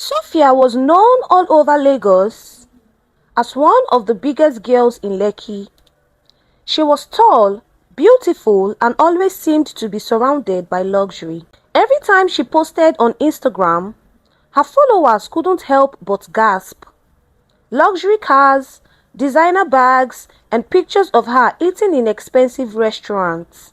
Sophia was known all over Lagos as one of the biggest girls in Lekki. She was tall, beautiful, and always seemed to be surrounded by luxury. Every time she posted on Instagram, her followers couldn't help but gasp. Luxury cars, designer bags, and pictures of her eating in expensive restaurants.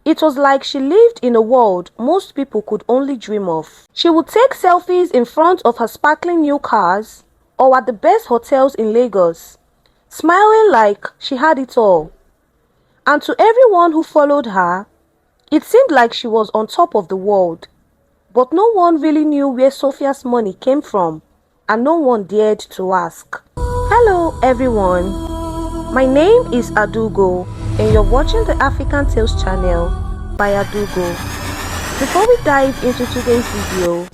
It was like she lived in a world most people could only dream of. She would take selfies in front of her sparkling new cars or at the best hotels in Lagos, smiling like she had it all. And to everyone who followed her, it seemed like she was on top of the world. But no one really knew where Sophia's money came from, and no one dared to ask. Hello everyone, my name is Adugo, and you're watching the African Tales channel by Adugo. Before we dive into today's video,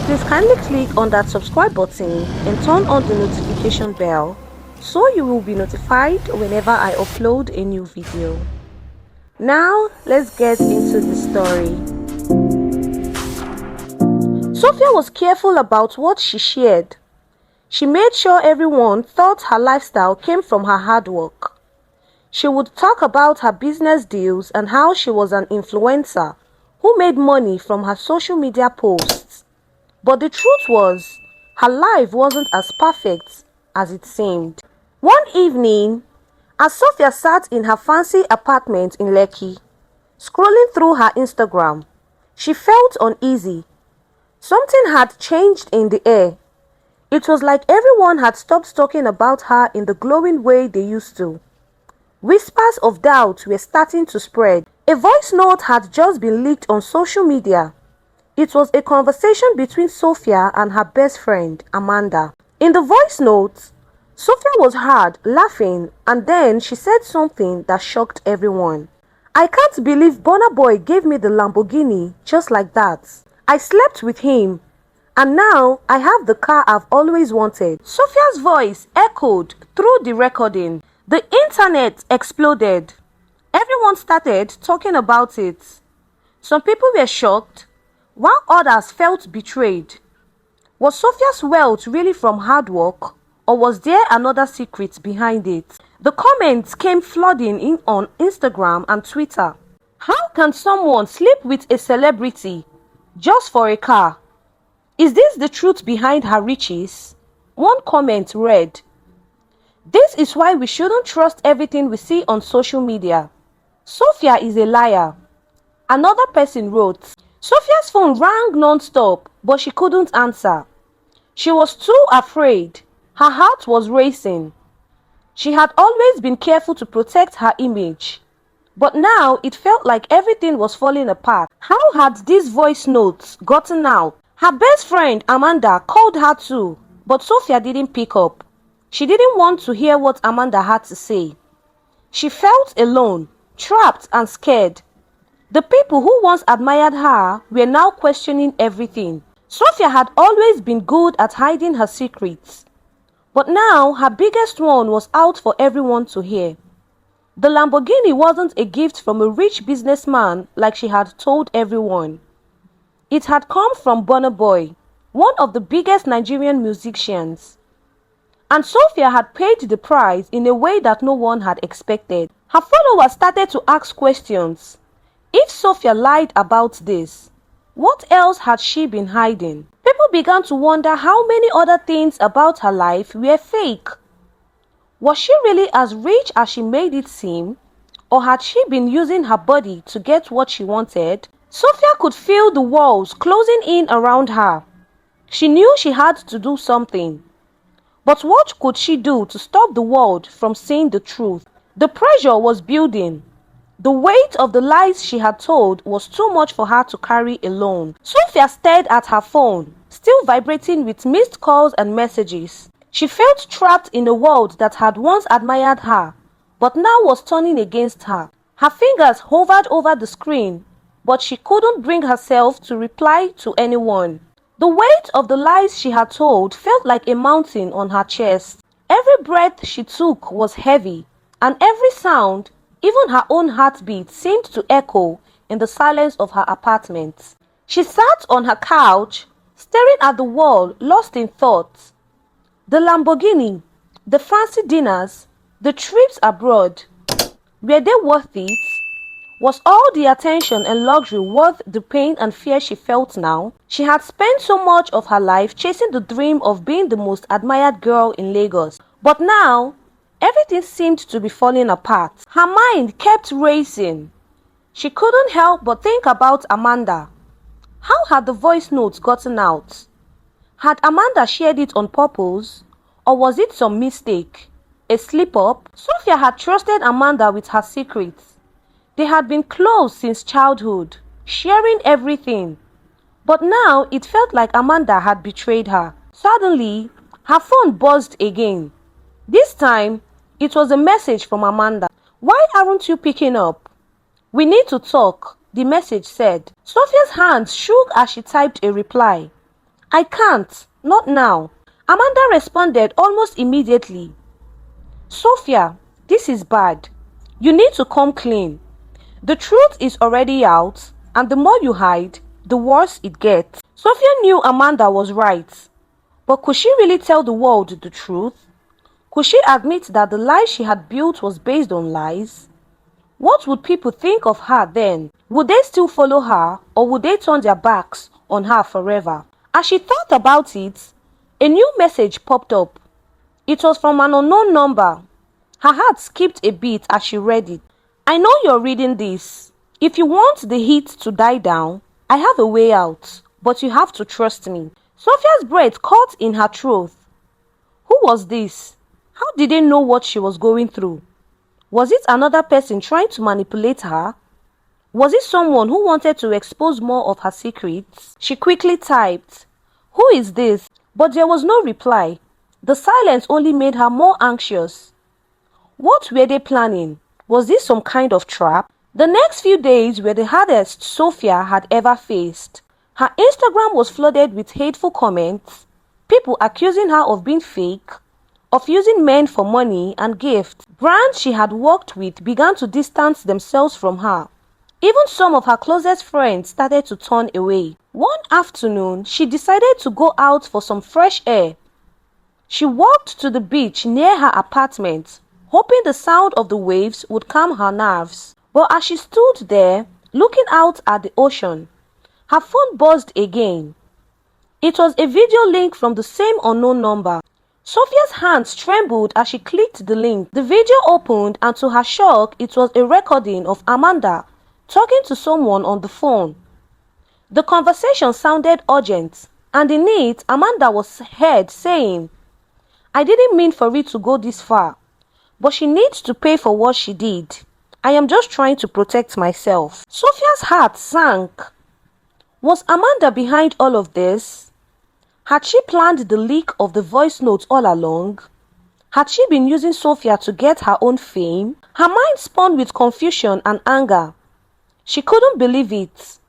please kindly click on that subscribe button and turn on the notification bell so you will be notified whenever I upload a new video. Now let's get into the story. Sophia was careful about what she shared. She made sure everyone thought her lifestyle came from her hard work. She would talk about her business deals and how she was an influencer who made money from her social media posts. But the truth was, her life wasn't as perfect as it seemed. One evening, as Sophia sat in her fancy apartment in Lekki, scrolling through her Instagram, she felt uneasy. Something had changed in the air. It was like everyone had stopped talking about her in the glowing way they used to. Whispers of doubt were starting to spread. A voice note had just been leaked on social media. It was a conversation between Sophia and her best friend, Amanda. In the voice note, Sophia was heard laughing, and then she said something that shocked everyone. "I can't believe Burna Boy gave me the Lamborghini just like that. I slept with him, and now I have the car I've always wanted." Sophia's voice echoed through the recording. The internet exploded. Everyone started talking about it. Some people were shocked, while others felt betrayed. Was Sophia's wealth really from hard work, or was there another secret behind it? The comments came flooding in on Instagram and Twitter. How can someone sleep with a celebrity just for a car? Is this the truth behind her riches? One comment read, "This is why we shouldn't trust everything we see on social media. Sophia is a liar." Another person wrote, "Sophia's phone rang non-stop, but she couldn't answer. She was too afraid. Her heart was racing. She had always been careful to protect her image. But now it felt like everything was falling apart. How had these voice notes gotten out?" Her best friend Amanda called her too, but Sophia didn't pick up. She didn't want to hear what Amanda had to say. She felt alone, trapped and scared. The people who once admired her were now questioning everything. Sophia had always been good at hiding her secrets, but now her biggest one was out for everyone to hear. The Lamborghini wasn't a gift from a rich businessman like she had told everyone. It had come from Burna Boy, one of the biggest Nigerian musicians. And Sophia had paid the price in a way that no one had expected. Her followers started to ask questions. If Sophia lied about this, what else had she been hiding? People began to wonder how many other things about her life were fake. Was she really as rich as she made it seem? Or had she been using her body to get what she wanted? Sophia could feel the walls closing in around her. She knew she had to do something. But what could she do to stop the world from seeing the truth? The pressure was building. The weight of the lies she had told was too much for her to carry alone. Sophia stared at her phone, still vibrating with missed calls and messages. She felt trapped in a world that had once admired her, but now was turning against her. Her fingers hovered over the screen, but she couldn't bring herself to reply to anyone. The weight of the lies she had told felt like a mountain on her chest. Every breath she took was heavy, and every sound, even her own heartbeat, seemed to echo in the silence of her apartment. She sat on her couch, staring at the wall, lost in thought. The Lamborghini, the fancy dinners, the trips abroad, were they worth it? Was all the attention and luxury worth the pain and fear she felt now? She had spent so much of her life chasing the dream of being the most admired girl in Lagos. But now, everything seemed to be falling apart. Her mind kept racing. She couldn't help but think about Amanda. How had the voice notes gotten out? Had Amanda shared it on purpose? Or was it some mistake? A slip-up? Sophia had trusted Amanda with her secrets. They had been close since childhood, sharing everything. But now it felt like Amanda had betrayed her. Suddenly, her phone buzzed again. This time, it was a message from Amanda. "Why aren't you picking up? We need to talk," the message said. Sophia's hands shook as she typed a reply. "I can't, not now." Amanda responded almost immediately. "Sophia, this is bad. You need to come clean. The truth is already out, and the more you hide, the worse it gets." Sophia knew Amanda was right. But could she really tell the world the truth? Could she admit that the life she had built was based on lies? What would people think of her then? Would they still follow her, or would they turn their backs on her forever? As she thought about it, a new message popped up. It was from an unknown number. Her heart skipped a beat as she read it. "I know you're reading this. If you want the heat to die down, I have a way out, but you have to trust me." Sophia's breath caught in her throat. Who was this? How did they know what she was going through? Was it another person trying to manipulate her? Was it someone who wanted to expose more of her secrets? She quickly typed, "Who is this?" But there was no reply. The silence only made her more anxious. What were they planning? Was this some kind of trap? The next few days were the hardest Sophia had ever faced. Her Instagram was flooded with hateful comments, people accusing her of being fake, of using men for money and gifts. Brands she had worked with began to distance themselves from her. Even some of her closest friends started to turn away. One afternoon, she decided to go out for some fresh air. She walked to the beach near her apartment, hoping the sound of the waves would calm her nerves. But as she stood there, looking out at the ocean, her phone buzzed again. It was a video link from the same unknown number. Sophia's hands trembled as she clicked the link. The video opened, and to her shock, it was a recording of Amanda talking to someone on the phone. The conversation sounded urgent, and in it, Amanda was heard saying, "I didn't mean for it to go this far, but she needs to pay for what she did. I am just trying to protect myself." Sophia's heart sank. Was Amanda behind all of this? Had she planned the leak of the voice notes all along? Had she been using Sophia to get her own fame? Her mind spun with confusion and anger. She couldn't believe it.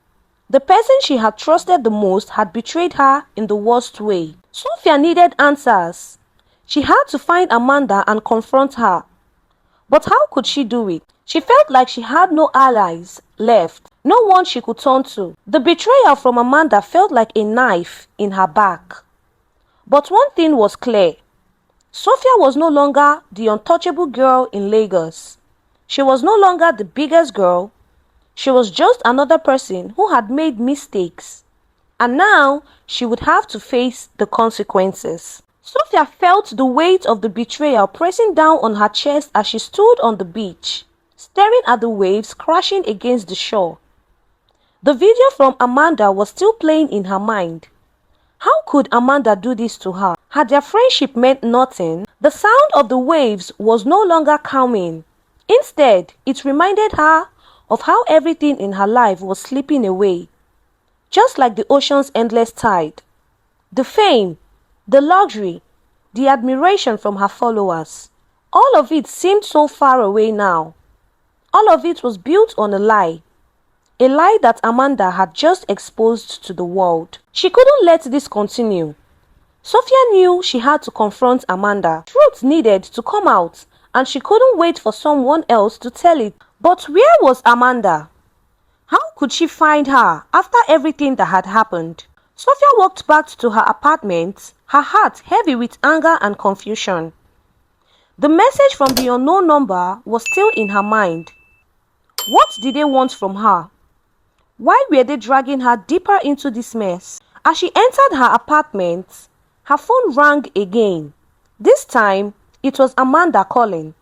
The person she had trusted the most had betrayed her in the worst way. Sophia needed answers. She had to find Amanda and confront her. But how could she do it? She felt like she had no allies left, no one she could turn to. The betrayal from Amanda felt like a knife in her back. But one thing was clear. Sophia was no longer the untouchable girl in Lagos. She was no longer the biggest girl. She was just another person who had made mistakes. And now she would have to face the consequences. Sophia felt the weight of the betrayal pressing down on her chest as she stood on the beach, staring at the waves crashing against the shore. The video from Amanda was still playing in her mind. How could Amanda do this to her? Had their friendship meant nothing? The sound of the waves was no longer calming. Instead, it reminded her of how everything in her life was slipping away, just like the ocean's endless tide. The fame, the luxury, the admiration from her followers, all of it seemed so far away now. All of it was built on a lie that Amanda had just exposed to the world. She couldn't let this continue. Sophia knew she had to confront Amanda. Truth needed to come out, and she couldn't wait for someone else to tell it. But where was Amanda? How could she find her after everything that had happened? Sophia walked back to her apartment, her heart heavy with anger and confusion. The message from the unknown number was still in her mind. What did they want from her? Why were they dragging her deeper into this mess? As she entered her apartment, her phone rang again. This time, it was Amanda calling.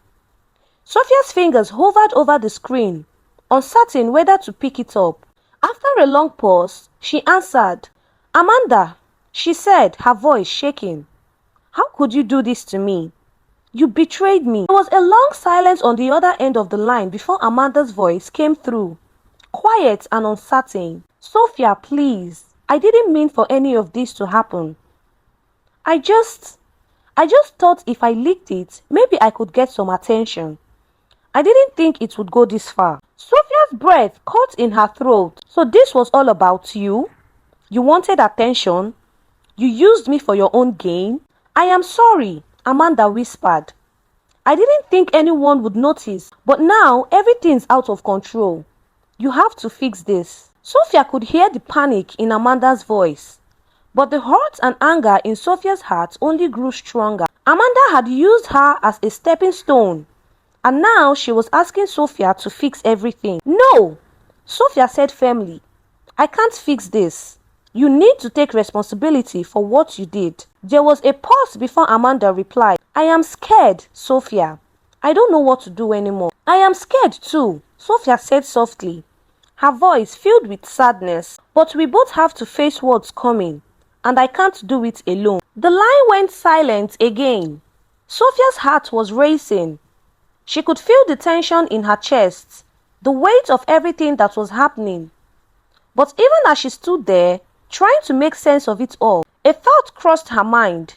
Sophia's fingers hovered over the screen, uncertain whether to pick it up. After a long pause, she answered. "Amanda," she said, her voice shaking. "How could you do this to me? You betrayed me." There was a long silence on the other end of the line before Amanda's voice came through, quiet and uncertain. "Sophia, please. I didn't mean for any of this to happen. I just thought if I leaked it, maybe I could get some attention. I didn't think it would go this far." Sophia's breath caught in her throat. "So this was all about you? You wanted attention? You used me for your own gain?" "I am sorry," Amanda whispered. "I didn't think anyone would notice, but now everything's out of control. You have to fix this." Sophia could hear the panic in Amanda's voice, but the hurt and anger in Sophia's heart only grew stronger. Amanda had used her as a stepping stone, and now she was asking Sophia to fix everything. "No," Sophia said firmly. "I can't fix this. You need to take responsibility for what you did." There was a pause before Amanda replied. "I am scared, Sophia. I don't know what to do anymore." "I am scared too," Sophia said softly, her voice filled with sadness. "But we both have to face what's coming, and I can't do it alone." The line went silent again. Sophia's heart was racing. She could feel the tension in her chest, the weight of everything that was happening. But even as she stood there, trying to make sense of it all, a thought crossed her mind.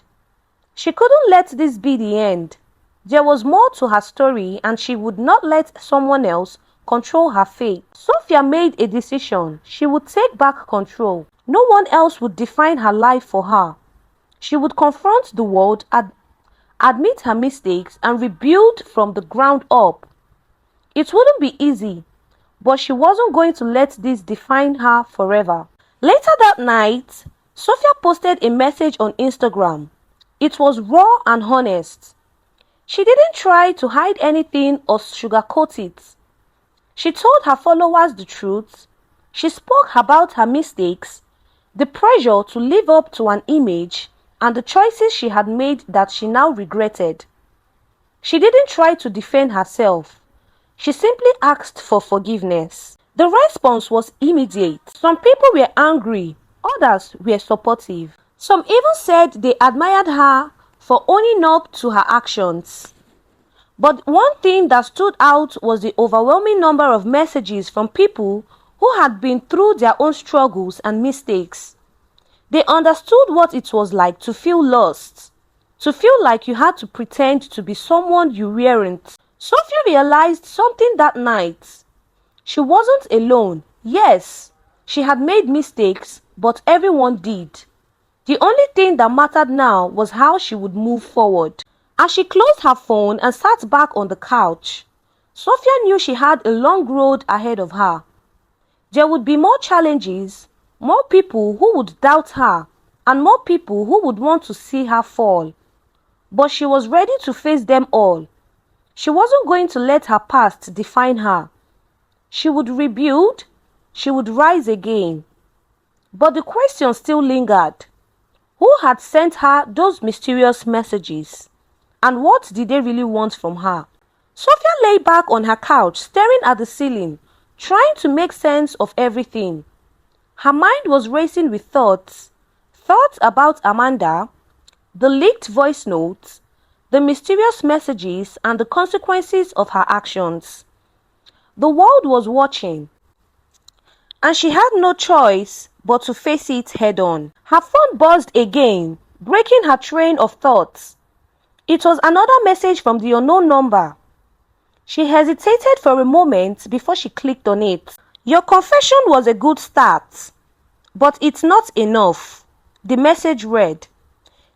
She couldn't let this be the end. There was more to her story, and she would not let someone else control her fate. Sophia made a decision. She would take back control. No one else would define her life for her. She would confront the world, admit her mistakes, and rebuild from the ground up. It wouldn't be easy, but she wasn't going to let this define her forever. Later that night, Sophia posted a message on Instagram. It was raw and honest. She didn't try to hide anything or sugarcoat it. She told her followers the truth. She spoke about her mistakes, the pressure to live up to an image, and the choices she had made that she now regretted. She didn't try to defend herself. She simply asked for forgiveness. The response was immediate. Some people were angry, others were supportive. Some even said they admired her for owning up to her actions. But one thing that stood out was the overwhelming number of messages from people who had been through their own struggles and mistakes. They understood what it was like to feel lost, to feel like you had to pretend to be someone you weren't. Sophia realized something that night. She wasn't alone. Yes, she had made mistakes, but everyone did. The only thing that mattered now was how she would move forward. As she closed her phone and sat back on the couch, Sophia knew she had a long road ahead of her. There would be more challenges, more people who would doubt her, and more people who would want to see her fall. But she was ready to face them all. She wasn't going to let her past define her. She would rebuild, she would rise again. But the question still lingered. Who had sent her those mysterious messages? And what did they really want from her? Sophia lay back on her couch, staring at the ceiling, trying to make sense of everything. Her mind was racing with thoughts about Amanda, the leaked voice notes, the mysterious messages, and the consequences of her actions. The world was watching, and she had no choice but to face it head-on. Her phone buzzed again, breaking her train of thoughts. It was another message from the unknown number. She hesitated for a moment before she clicked on it. "Your confession was a good start, but it's not enough," the message read.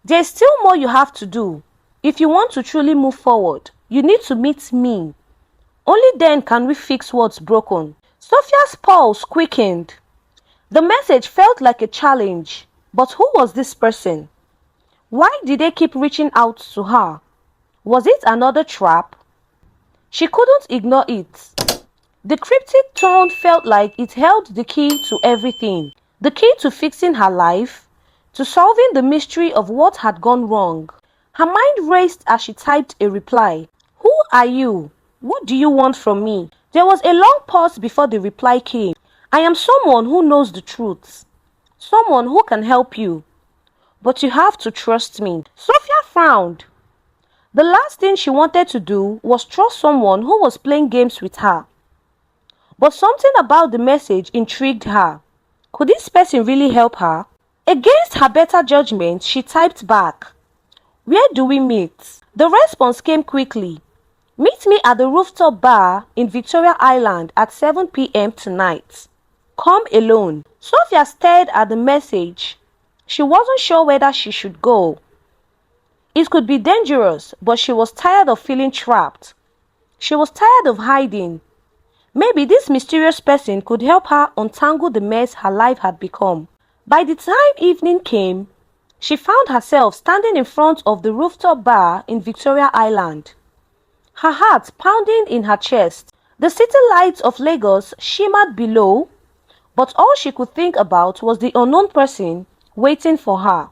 "There's still more you have to do. If you want to truly move forward, you need to meet me. Only then can we fix what's broken." Sophia's pulse quickened. The message felt like a challenge. But who was this person? Why did they keep reaching out to her? Was it another trap? She couldn't ignore it. The cryptic tone felt like it held the key to everything. The key to fixing her life, to solving the mystery of what had gone wrong. Her mind raced as she typed a reply. Who are you? What do you want from me? There was a long pause before the reply came. I am someone who knows the truth. Someone who can help you. But you have to trust me. Sophia frowned. The last thing she wanted to do was trust someone who was playing games with her. But something about the message intrigued her. Could this person really help her? Against her better judgment, she typed back, "Where do we meet?" The response came quickly. "Meet me at the rooftop bar in Victoria Island at 7 p.m. tonight. Come alone." Sophia stared at the message. She wasn't sure whether she should go. It could be dangerous, but she was tired of feeling trapped. She was tired of hiding. Maybe this mysterious person could help her untangle the mess her life had become. By the time evening came, she found herself standing in front of the rooftop bar in Victoria Island. Her heart pounding in her chest. The city lights of Lagos shimmered below, but all she could think about was the unknown person waiting for her.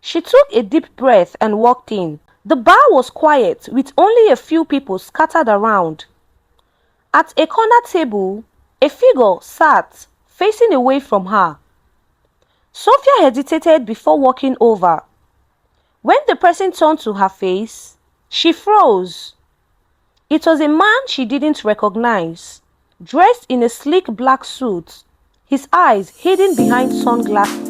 She took a deep breath and walked in. The bar was quiet, with only a few people scattered around. At a corner table, a figure sat, facing away from her. Sophia hesitated before walking over. When the person turned to her face, she froze. It was a man she didn't recognize, dressed in a sleek black suit, his eyes hidden behind sunglasses.